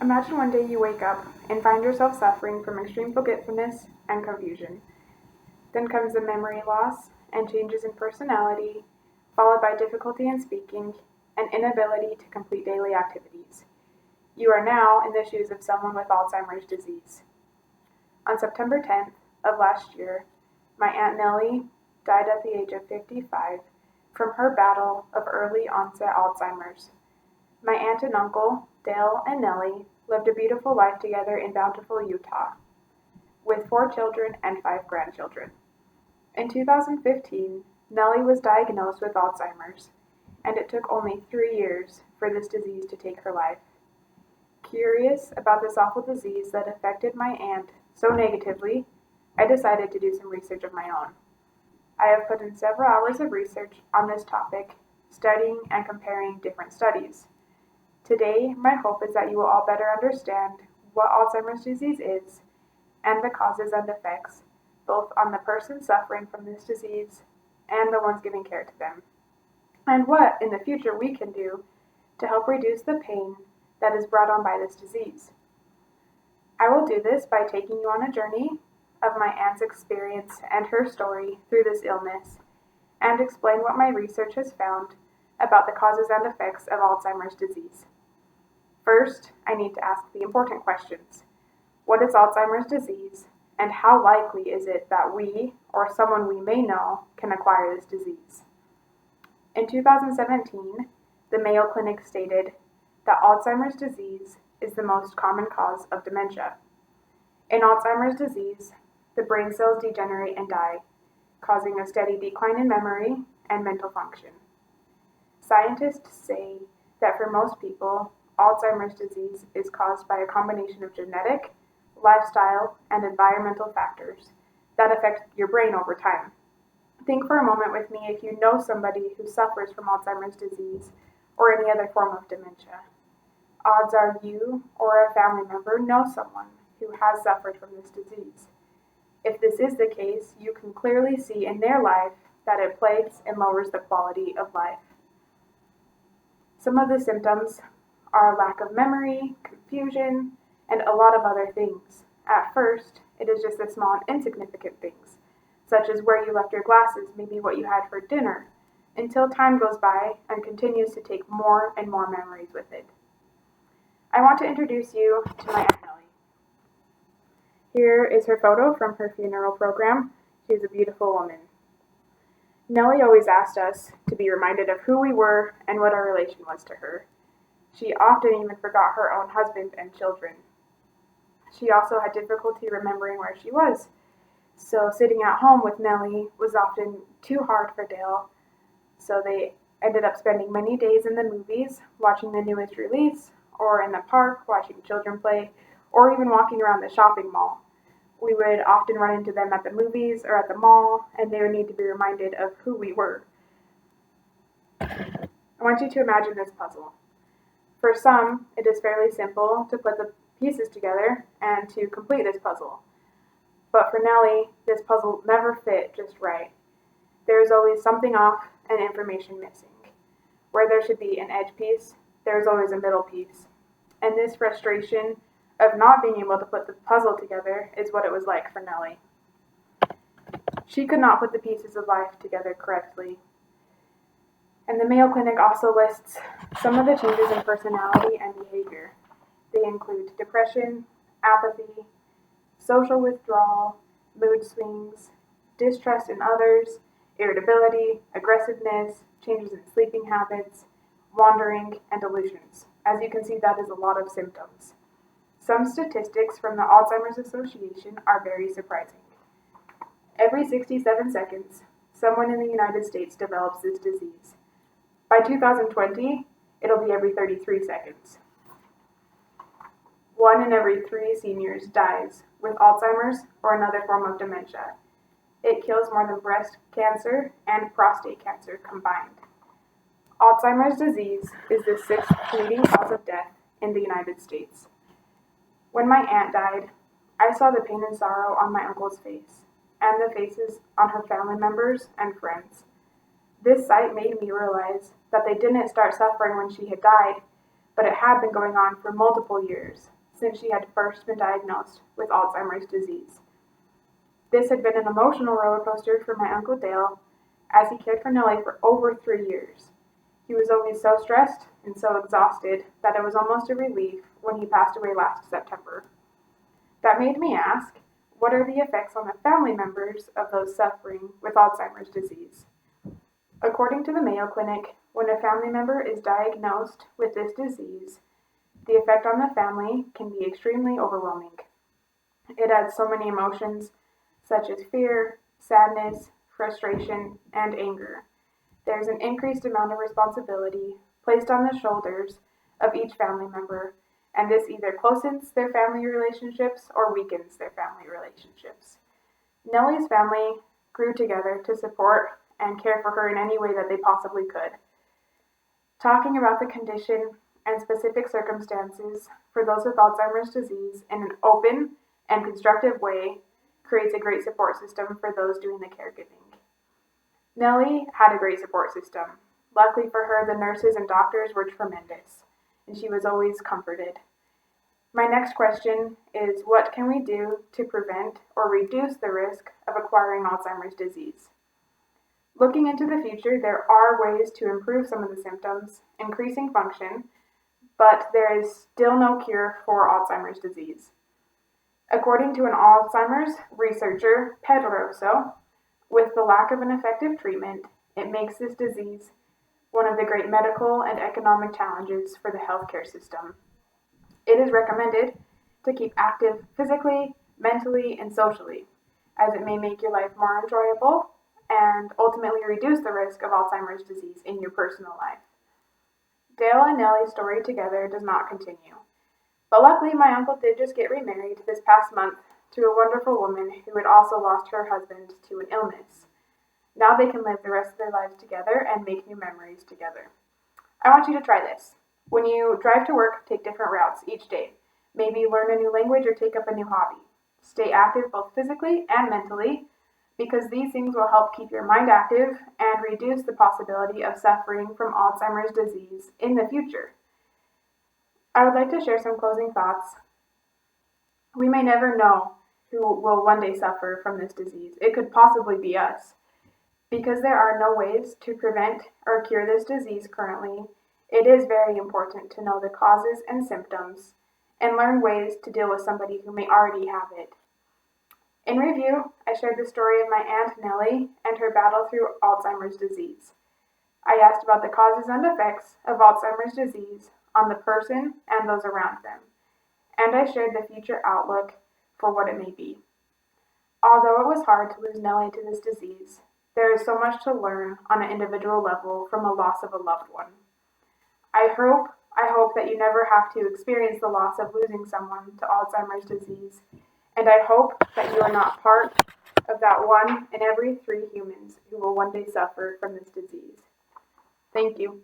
Imagine one day you wake up and find yourself suffering from extreme forgetfulness and confusion. Then comes the memory loss and changes in personality, followed by difficulty in speaking and inability to complete daily activities. You are now in the shoes of someone with Alzheimer's disease. On September 10th of last year, my Aunt Nellie died at the age of 55 from her battle of early onset Alzheimer's. My aunt and uncle, Dale and Nellie, lived a beautiful life together in Bountiful, Utah, with 4 children and 5 grandchildren. In 2015, Nellie was diagnosed with Alzheimer's, and it took only 3 years for this disease to take her life. Curious about this awful disease that affected my aunt so negatively, I decided to do some research of my own. I have put in several hours of research on this topic, studying and comparing different studies. Today, my hope is that you will all better understand what Alzheimer's disease is and the causes and effects, both on the person suffering from this disease and the ones giving care to them, and what in the future we can do to help reduce the pain that is brought on by this disease. I will do this by taking you on a journey of my aunt's experience and her story through this illness, and explain what my research has found about the causes and effects of Alzheimer's disease. First, I need to ask the important questions. What is Alzheimer's disease, and how likely is it that we, or someone we may know, can acquire this disease? In 2017, the Mayo Clinic stated that Alzheimer's disease is the most common cause of dementia. In Alzheimer's disease, the brain cells degenerate and die, causing a steady decline in memory and mental function. Scientists say that for most people, Alzheimer's disease is caused by a combination of genetic, lifestyle, and environmental factors that affect your brain over time. Think for a moment with me if you know somebody who suffers from Alzheimer's disease or any other form of dementia. Odds are you or a family member know someone who has suffered from this disease. If this is the case, you can clearly see in their life that it plagues and lowers the quality of life. Some of the symptoms are lack of memory, confusion, and a lot of other things. At first, it is just the small and insignificant things, such as where you left your glasses, maybe what you had for dinner, until time goes by and continues to take more and more memories with it. I want to introduce you to my Aunt Nellie. Here is her photo from her funeral program. She's a beautiful woman. Nellie always asked us to be reminded of who we were and what our relation was to her. She often even forgot her own husband and children. She also had difficulty remembering where she was, so sitting at home with Nellie was often too hard for Dale, so they ended up spending many days in the movies, watching the newest release, or in the park, watching children play, or even walking around the shopping mall. We would often run into them at the movies or at the mall, and they would need to be reminded of who we were. I want you to imagine this puzzle. For some, it is fairly simple to put the pieces together and to complete this puzzle. But for Nellie, this puzzle never fit just right. There is always something off and information missing. Where there should be an edge piece, there is always a middle piece. And this frustration of not being able to put the puzzle together is what it was like for Nellie. She could not put the pieces of life together correctly. And the Mayo Clinic also lists some of the changes in personality and behavior. They include depression, apathy, social withdrawal, mood swings, distrust in others, irritability, aggressiveness, changes in sleeping habits, wandering, and delusions. As you can see, that is a lot of symptoms. Some statistics from the Alzheimer's Association are very surprising. Every 67 seconds, someone in the United States develops this disease. By 2020, it'll be every 33 seconds. 1 in every 3 seniors dies with Alzheimer's or another form of dementia. It kills more than breast cancer and prostate cancer combined. Alzheimer's disease is the 6th leading cause of death in the United States. When my aunt died, I saw the pain and sorrow on my uncle's face, and the faces on her family members and friends. This sight made me realize that they didn't start suffering when she had died, but it had been going on for multiple years since she had first been diagnosed with Alzheimer's disease. This had been an emotional roller coaster for my Uncle Dale, as he cared for Nellie for over 3 years. He was always so stressed and so exhausted that it was almost a relief when he passed away last September. That made me ask, what are the effects on the family members of those suffering with Alzheimer's disease? According to the Mayo Clinic, when a family member is diagnosed with this disease, the effect on the family can be extremely overwhelming. It adds so many emotions, such as fear, sadness, frustration, and anger. There's an increased amount of responsibility placed on the shoulders of each family member, and this either closens their family relationships or weakens their family relationships. Nellie's family grew together to support and care for her in any way that they possibly could. Talking about the condition and specific circumstances for those with Alzheimer's disease in an open and constructive way creates a great support system for those doing the caregiving. Nellie had a great support system. Luckily for her, the nurses and doctors were tremendous, and she was always comforted. My next question is, what can we do to prevent or reduce the risk of acquiring Alzheimer's disease? Looking into the future, there are ways to improve some of the symptoms, increasing function, but there is still no cure for Alzheimer's disease. According to an Alzheimer's researcher, Pedroso, with the lack of an effective treatment, it makes this disease one of the great medical and economic challenges for the healthcare system. It is recommended to keep active physically, mentally, and socially, as it may make your life more enjoyable and ultimately reduce the risk of Alzheimer's disease in your personal life. Dale and Nellie's story together does not continue, but luckily my uncle did just get remarried this past month to a wonderful woman who had also lost her husband to an illness. Now they can live the rest of their lives together and make new memories together. I want you to try this. When you drive to work, take different routes each day. Maybe learn a new language or take up a new hobby. Stay active both physically and mentally, because these things will help keep your mind active and reduce the possibility of suffering from Alzheimer's disease in the future. I would like to share some closing thoughts. We may never know who will one day suffer from this disease. It could possibly be us. Because there are no ways to prevent or cure this disease currently, it is very important to know the causes and symptoms and learn ways to deal with somebody who may already have it. In review, I shared the story of my Aunt Nellie and her battle through Alzheimer's disease. I asked about the causes and effects of Alzheimer's disease on the person and those around them, and I shared the future outlook for what it may be. Although it was hard to lose Nellie to this disease, there is so much to learn on an individual level from a loss of a loved one. I hope that you never have to experience the loss of losing someone to Alzheimer's disease, and I hope that you are not part of that 1 in every 3 humans who will one day suffer from this disease. Thank you.